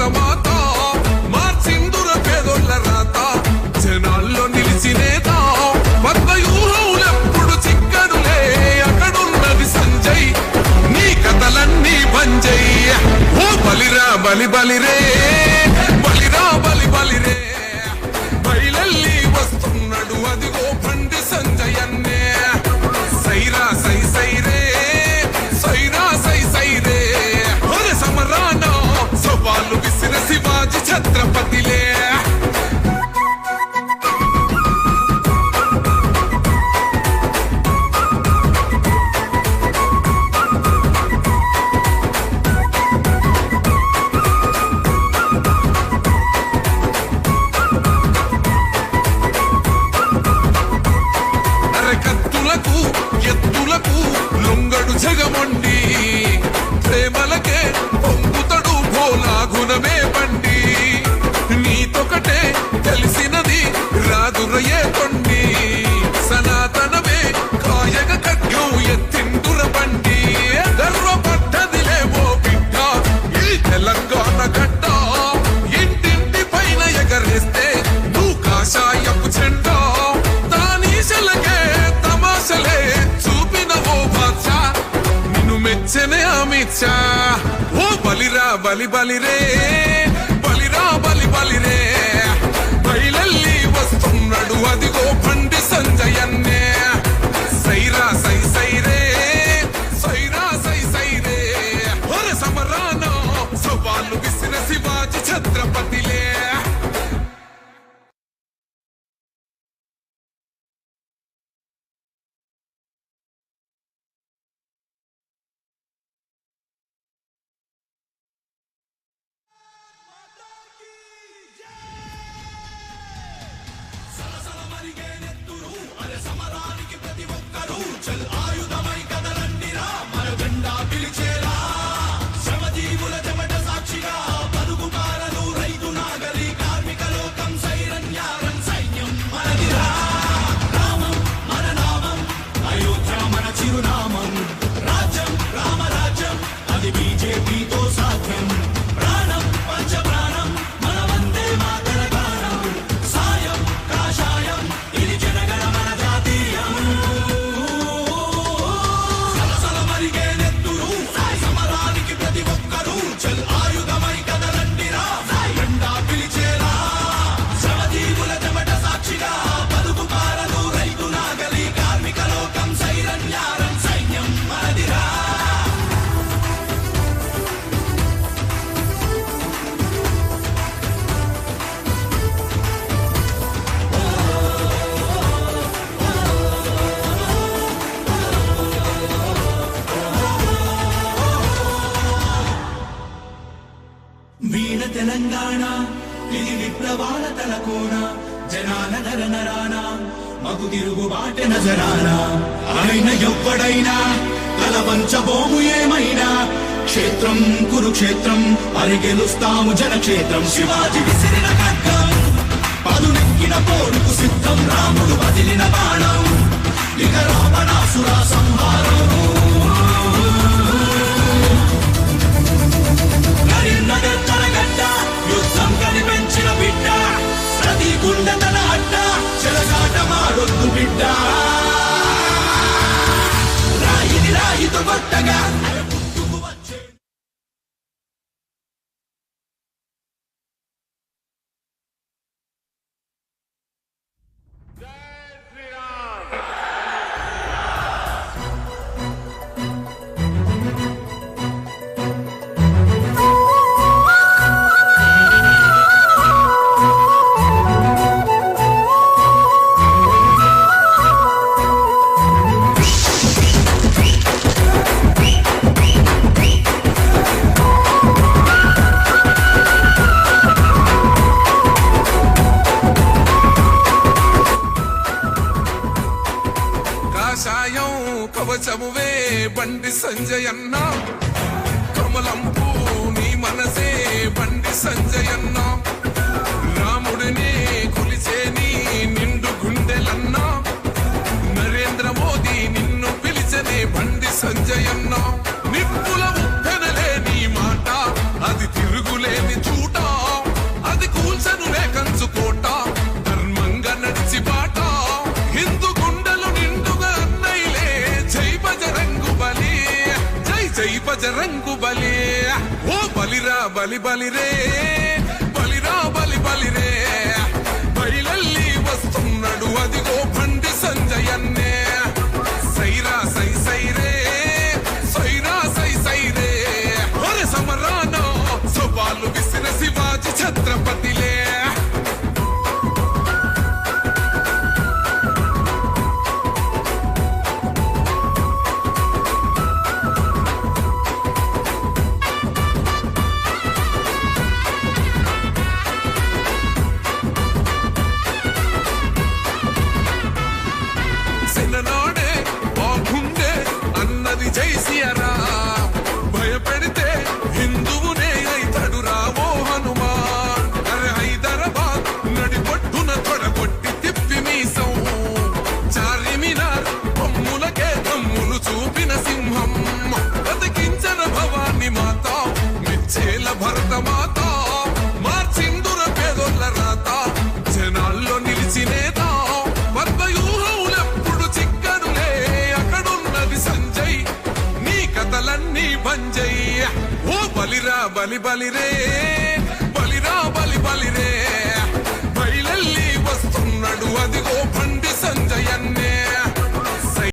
భారత మాత మార్చిందుర పేదోళ్ళ రాత జనాల్లో నిలిచినేత పద్మవ్యూహంలెప్పుడు చిక్కడులే అక్కడున్నది సంజయ్ నీ కథలన్నీ బంజయ్ ఓ బలిరా బలి బలిరే బలిరా బలి బలిరే బయలెల్లి వస్తున్నాడు అదిగో బండి సంజయ్ అన్నే సైరా సై సైరే సైరా సై సైరే ఒరే సమరాన సవాలు విసిన శివాజీ ఛత్రపతిలే ఎత్తులకు లొంగడు జగమండి ప్రేమలకే పొంగుతడు భోలా గుణమే బండి నీతొకటే తెలిసినది రాదురయే కొండి సనాతనమే కాయగ కట్యం ఎత్తిందుర బండి గర్వపడ్డదిలే ఓ బిడ్డ ఈ తెలంగాణ గడ్డ ఇంటింటి పైన ఎగరేస్తే నువ్వు కాషాయపు చెండా దానీశలకే తమాషలే చూపిన ఓ బాద్షా నిన్ను మెచ్చనే అమిత్ షా ఓ బలిరా బలి బలిరే బలిరా బలి బలిరే బయలెల్లి వస్తున్నాడు అదిగో బండి సంజయ్ అన్నే సైరా సై సైరే సైరా సై సైరే ఒరే సమరాన సవాలు విసిన శివాజీ ఛత్రపతిలే తెలంగాణ ఇది విప్లవాల తలకోన జనాల నర నరాన మగు తిరుగుబాట నజరాన ఆయన ఎవ్వడైనా తల వంచబోము ఏమైనా క్షేత్రం కురుక్షేత్రం అరిగెలుస్తాము జనక్షేత్రం శివాజీ విసిరిన ఖడ్గం పదునెక్కిన పోరుకు సిద్ధం రాముడు వదిలిన బాణం ఇక రావణాసుర సంహారం కరీంనగర్ తరగడ్డ యుద్ధం కనిపెంచిన బిడ్డ ప్రతి గుండె తన అడ్డ చెలగాట మాడొద్దు బిడ్డ రాయిని రాయితో కొట్టగా కవచమువే బండి సంజయన్న కమలంపూ నీ మనసే బండి సంజయన్న రాముడిని కొలిచే నీ నిండు గుండెలన్న నరేంద్ర మోదీ నిన్ను పిలిచనే బండి సంజయన్న నిప్పుల ఉప్పెనలే నీ మాట అది తిరుగులేని చూట రంగు బలి ఓ బలిరా బలి బలిరే బలిరా బలి బలిరే బయలల్లి వస్తున్నాడు అదిగో బండి సంజయన్నే సైరా సై సైరే సైరా సై సైరే ఒరే సమరాన సవాలు విసిన శివాజీ ఛత్రపతిలే చిన్ననాడే బాగుండే అన్నది జై సియరా భయపెడితే హిందువునే అయితడు రావో హనుమాన్ అరే హైదరాబాద్ నడిపొట్టున తొడగొట్టి తిప్పి మీసం చార్మినార్ కొమ్ములకే దమ్ములు చూపిన సింహం బతికించన భవాని మాత మిచ్చేల భరత మాత మార్చిందుర పేదొల్ల రాత జనాల్లో నిలిచినేత పద్మయూహములెప్పుడు చిక్కనులే అక్కడున్నది సంజయ్ నీ కథలన్నీ బంజయ్ ఓ బలిరా బలి బలిరే